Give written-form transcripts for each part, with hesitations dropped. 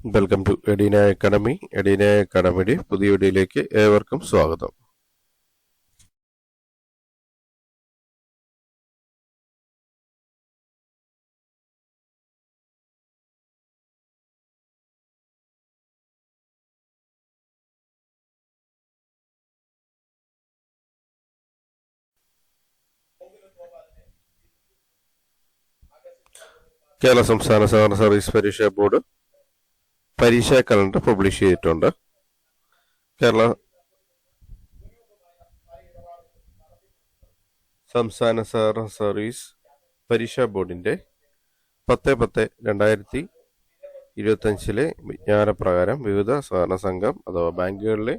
Welcome to Edina academy. Edina അക്കാഡമിയുടെ പുതിയ വീഡിയോയിലേക്ക് ഏവർക്കും സ്വാഗതം. കേരള സംസ്ഥാന സഹകരണ സർവീസ് പരീക്ഷാ ബോർഡ് പരീക്ഷാ കലണ്ടർ പബ്ലിഷ് ചെയ്തിട്ടുണ്ട്. കേരള സംസ്ഥാന സഹകരണ സർവീസ് പരീക്ഷാ ബോർഡിന്റെ 10/10/2025 വിജ്ഞാനപ്രകാരം വിവിധ സഹകരണ സംഘം അഥവാ ബാങ്കുകളിലെ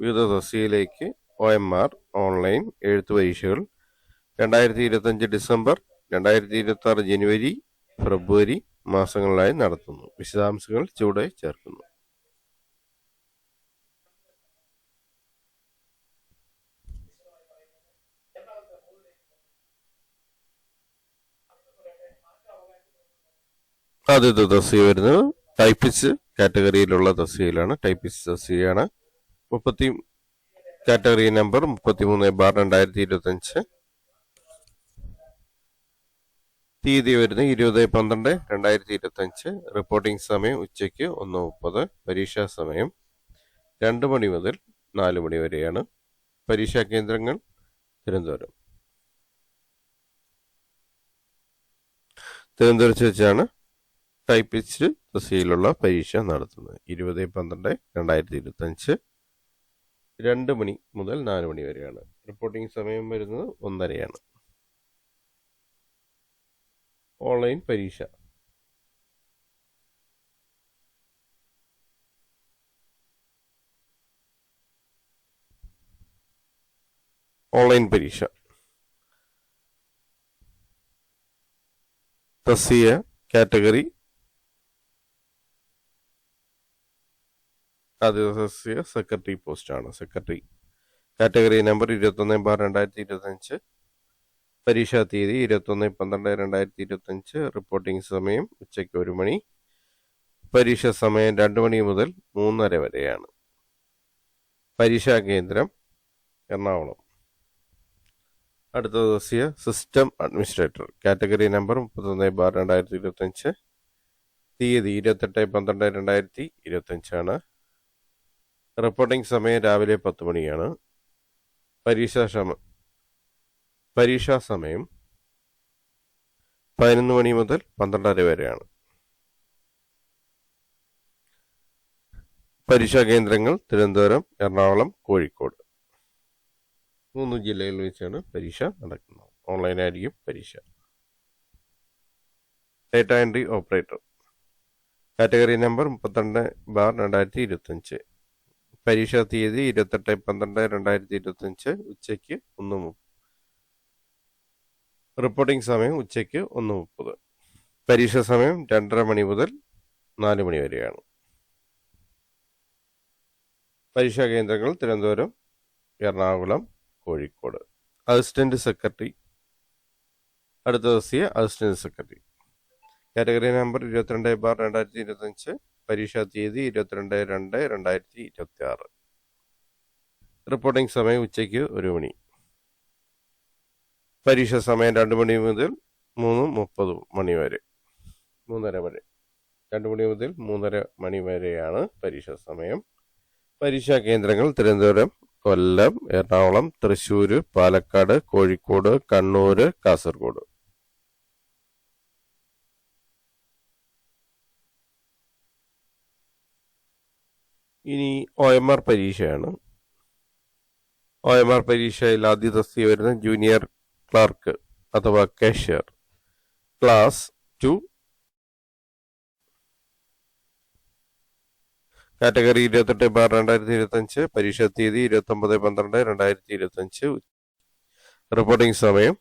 വിവിധ തസ്തികയിലേക്ക് OMR ഓൺലൈൻ എഴുത്ത് പരീക്ഷകൾ 2025 ഡിസംബർ, 2026 ജനുവരി, ഫെബ്രുവരി മാസങ്ങളിലായി നടത്തുന്നു. വിശദാംശങ്ങൾ ചുവടെ ചേർക്കുന്നു. ആദ്യത്തെ തസ്തിക വരുന്നത് ടൈപ്പിസ്റ്റ് കാറ്റഗറിയിലുള്ള തസ്തികയിലാണ്. ടൈപ്പിസ്റ്റ് തസ്തികയാണ്. Category number 33/2025. തീയതി വരുന്നത് 20/12/2025. റിപ്പോർട്ടിംഗ് സമയം ഉച്ചയ്ക്ക് 1:30. പരീക്ഷാ സമയം 2 മണി മുതൽ 4 മണി വരെയാണ്. പരീക്ഷാ കേന്ദ്രങ്ങൾ തിരുവനന്തപുരത്ത് വെച്ചാണ് ടൈപ്പിസ്റ്റ് തസ്തികയിലുള്ള പരീക്ഷ നടത്തുന്നത്. 20/12/2025 2 മണി മുതൽ 4 മണി വരെയാണ്. റിപ്പോർട്ടിംഗ് സമയം വരുന്നത് 1:30. ഓൺലൈൻ പരീക്ഷ തസ്തിക കാറ്റഗറി ആദ്യ തസ്തിക സെക്രട്ടറി പോസ്റ്റാണ്. Secretary category number 21/2025. പരീക്ഷാ തീയതി 21/12/2025. റിപ്പോർട്ടിംഗ് സമയം ഉച്ചയ്ക്ക് 1 മണി. പരീക്ഷാ സമയം 2 മണി മുതൽ 3:30 വരെയാണ്. പരീക്ഷാ കേന്ദ്രം എറണാകുളം. അടുത്ത തസ്തിക സിസ്റ്റം അഡ്മിനിസ്ട്രേറ്റർ കാറ്റഗറി നമ്പർ 31/2025. തീയതി 28/12/2025 ആണ്. റിപ്പോർട്ടിംഗ് സമയം രാവിലെ 10 മണിയാണ്. പരീക്ഷാ സമയം 11 മണി മുതൽ 12:30 വരെയാണ്. പരീക്ഷാ കേന്ദ്രങ്ങൾ തിരുവനന്തപുരം, എറണാകുളം, കോഴിക്കോട് 3 ജില്ലകളിൽ വെച്ചാണ് പരീക്ഷ നടക്കുന്നത്. ഓൺലൈനായിരിക്കും പരീക്ഷ. Data entry operator category number 32/2025. പരീക്ഷാ തീയതി 28/12/2025 ഉച്ചയ്ക്ക് 1:30. റിപ്പോർട്ടിംഗ് സമയം ഉച്ചയ്ക്ക് 1:30. പരീക്ഷാ സമയം 2:30 മണി മുതൽ 4 മണി വരെയാണ്. പരീക്ഷാ കേന്ദ്രങ്ങൾ തിരുവനന്തപുരം, എറണാകുളം, കോഴിക്കോട്. Assistant secretary. അടുത്ത തസ്തിക അസിസ്റ്റന്റ് സെക്രട്ടറി കാറ്റഗറി നമ്പർ 22/2025. പരീക്ഷാ തീയതി 22/2/2026. റിപ്പോർട്ടിംഗ് സമയം ഉച്ചയ്ക്ക് 1 മണി. പരീക്ഷാ സമയം 2 മണി മുതൽ 3:30 മണി വരെ. 3:30 വരെ. 2 മണി മുതൽ 3:30 മണി വരെയാണ് പരീക്ഷാ സമയം. പരീക്ഷാ കേന്ദ്രങ്ങൾ തിരുവനന്തപുരം, കൊല്ലം, എറണാകുളം, തൃശ്ശൂർ, പാലക്കാട്, കോഴിക്കോട്, കണ്ണൂർ, കാസർഗോഡ്. ഇനി OMR പരീക്ഷയാണ്. OMR പരീക്ഷയിൽ ആദ്യ തസ്തിക വരുന്ന ജൂനിയർ ക്ലർക്ക് അഥവാ കാഷ്യർ ക്ലാസ് 2 കാറ്റഗറി 28/2025. പരീക്ഷാ തീയതി 29/12/2025. റിപ്പോർട്ടിംഗ് സമയം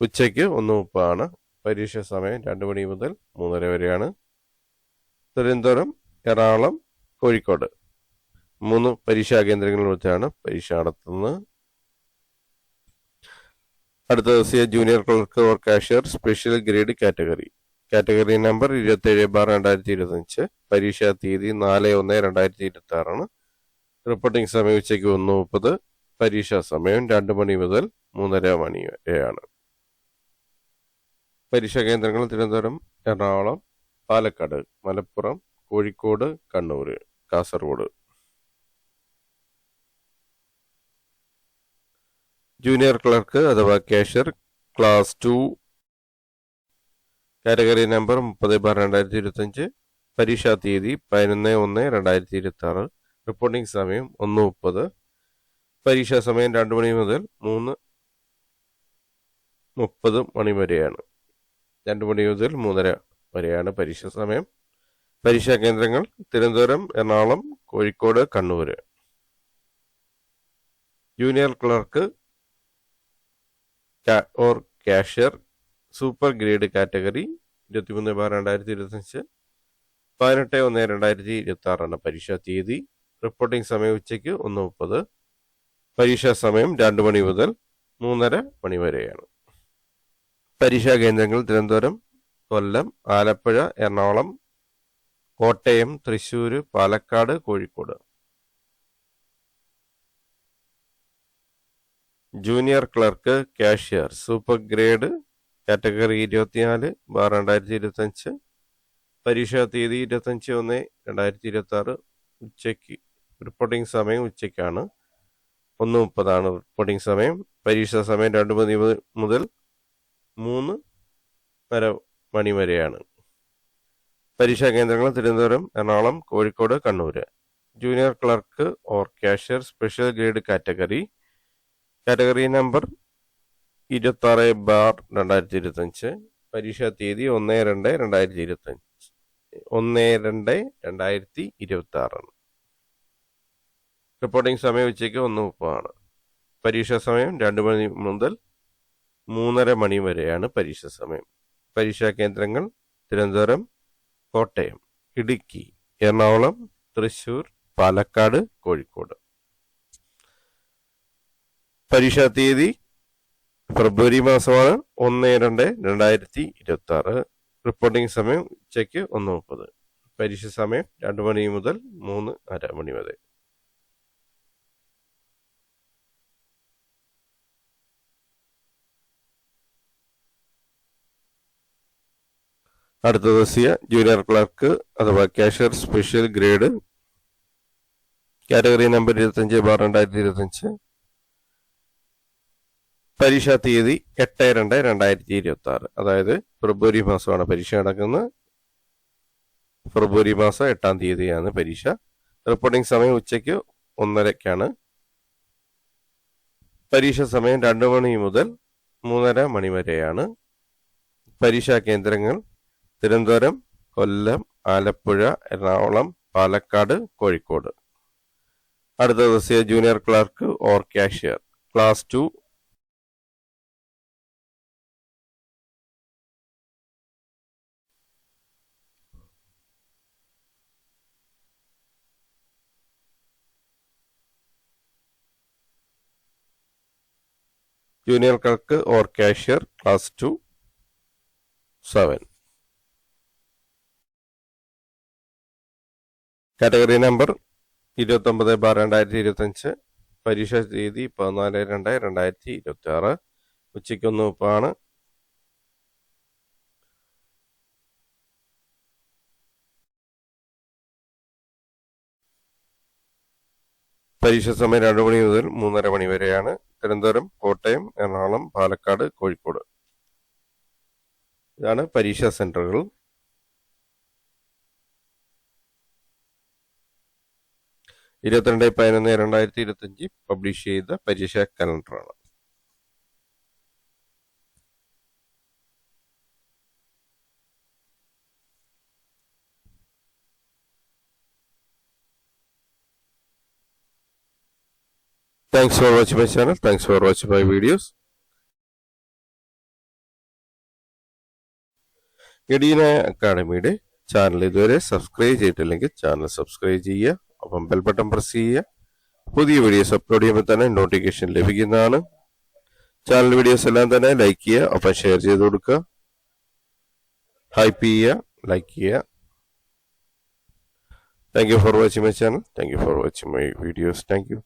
ഉച്ചയ്ക്ക് 1:30 ആണ്. പരീക്ഷാ സമയം 2 മണി മുതൽ 3:30 വരെയാണ്. തിരുവനന്തപുരം, എറണാകുളം, കോഴിക്കോട് 3 പരീക്ഷാ കേന്ദ്രങ്ങളിൽ വെച്ചാണ് പരീക്ഷ നടത്തുന്നത്. അടുത്ത തസ്തിക junior clerk or cashier special grade category category number 27/2025. പരീക്ഷാ തീയതി 4/1/2026. റിപ്പോർട്ടിംഗ് സമയം ഉച്ചയ്ക്ക് 1:30. പരീക്ഷാ സമയം 2 മണി മുതൽ 3:30 മണി വരെയാണ്. പരീക്ഷാ കേന്ദ്രങ്ങൾ തിരുവനന്തപുരം, എറണാകുളം, പാലക്കാട്, മലപ്പുറം, കോഴിക്കോട്, കണ്ണൂർ, കാസർഗോഡ്. ജൂനിയർ ക്ലർക്ക് അഥവാ കാഷ്യർ ക്ലാസ് 2 കാറ്റഗറി നമ്പർ 30/2025. പരീക്ഷാ തീയതി 11/1/2026. റിപ്പോർട്ടിംഗ് സമയം 1:30. പരീക്ഷാ സമയം 2 മണി മുതൽ 3:30 മണി വരെയാണ്. 2 മണി മുതൽ 3:30 വരെയാണ് പരീക്ഷാ സമയം. പരീക്ഷാ കേന്ദ്രങ്ങൾ Thiruvananthapuram, Ernakulam, Kozhikode, Kannur. Junior clerk or cashier super grade category 23/2025. 18/1/2026 പരീക്ഷാ തീയതി. റിപ്പോർട്ടിംഗ് സമയം ഉച്ചയ്ക്ക് 1:30. പരീക്ഷാ സമയം 2 മണി മുതൽ 3:30 മണി വരെയാണ്. പരീക്ഷാ കേന്ദ്രങ്ങൾ Thiruvananthapuram, Kollam, Alappuzha, Ernakulam, Kottayam, Thrissur, Palakkad, Kozhikode. Junior clerk cashier super grade category 24/2025. പരീക്ഷാ തീയതി 25/1/2026. ഉച്ചയ്ക്ക്. റിപ്പോർട്ടിംഗ് സമയം ഉച്ചയ്ക്കാണ് 1:30 റിപ്പോർട്ടിംഗ് സമയം. പരീക്ഷാ സമയം 2 മണി മുതൽ 3:30 മണി വരെയാണ്. പരീക്ഷാ കേന്ദ്രങ്ങൾ Thiruvananthapuram, Ernakulam, Kozhikode, Kannur. Junior clerk or cashier special grade category number 26/2025. പരീക്ഷാ തീയതി 1/2/2026. റിപ്പോർട്ടിംഗ് സമയം ഉച്ചയ്ക്ക് 1:30. പരീക്ഷാ സമയം 2 മണി മുതൽ 3:30 മണി വരെയാണ് പരീക്ഷാ സമയം. പരീക്ഷാ കേന്ദ്രങ്ങൾ തിരുവനന്തപുരം, കോട്ടയം, ഇടുക്കി, എറണാകുളം, തൃശ്ശൂർ, പാലക്കാട്, കോഴിക്കോട്. പരീക്ഷാ തീയതി ഫെബ്രുവരി മാസമാണ് 1/2/2026. റിപ്പോർട്ടിംഗ് സമയം ഉച്ചയ്ക്ക് 1:30. പരീക്ഷ സമയം 2 മണി മുതൽ 3:30 മണി വരെ. അടുത്തത് ജൂനിയർ ക്ലർക്ക് അഥവാ cashier special grade category number 25/2025. പരീക്ഷാ തീയതി 8/2/2026. അതായത് ഫെബ്രുവരി മാസമാണ് പരീക്ഷ നടക്കുന്നത്. ഫെബ്രുവരി മാസം 8-ാം തീയതിയാണ് പരീക്ഷ. റിപ്പോർട്ടിംഗ് സമയം ഉച്ചയ്ക്ക് 1:30. പരീക്ഷ സമയം 2 മണി മുതൽ 3:30 മണി വരെയാണ്. പരീക്ഷാ കേന്ദ്രങ്ങൾ തിരുവനന്തപുരം, കൊല്ലം, ആലപ്പുഴ, എറണാകുളം, പാലക്കാട്, കോഴിക്കോട്. അടുത്തത് junior clerk or cashier class 2 junior clerk or cashier class 2 7. Category number 29/2025. പരീക്ഷാ തീയതി 14/2/2026. ഉച്ചയ്ക്ക് 1:30. പരീക്ഷാ സമയം 2 മണി മുതൽ 3:30 മണി വരെയാണ്. തിരുവനന്തപുരം, കോട്ടയം, എറണാകുളം, പാലക്കാട്, കോഴിക്കോട്. ഇതാണ് പരീക്ഷാ സെന്ററുകൾ. 22/11/2025 പബ്ലിഷ് ചെയ്ത പരീക്ഷാ കലണ്ടറാണ്. Thanks for watching my channel. Thanks for watching my videos. Edina അക്കാഡമിയുടെ ചാനൽ ഇതുവരെ സബ്സ്ക്രൈബ് ചെയ്തിട്ടില്ലെങ്കിൽ ചാനൽ സബ്സ്ക്രൈബ് ചെയ്യുക. അപ്പം ബെൽ ബട്ടൺ പ്രസ് ചെയ്യുക. പുതിയ വീഡിയോസ് അപ്ലോഡ് ചെയ്യുമ്പോൾ തന്നെ നോട്ടിഫിക്കേഷൻ ലഭിക്കുന്നതാണ്. ചാനൽ വീഡിയോസ് എല്ലാം തന്നെ ലൈക്ക് ചെയ്യുക, ഒപ്പം ഷെയർ ചെയ്ത് കൊടുക്കുക. ഹൈപ്പ് ചെയ്യുക, ലൈക്ക് ചെയ്യുക. Thank you for watching my channel. Thank you for watching my videos. Thank you.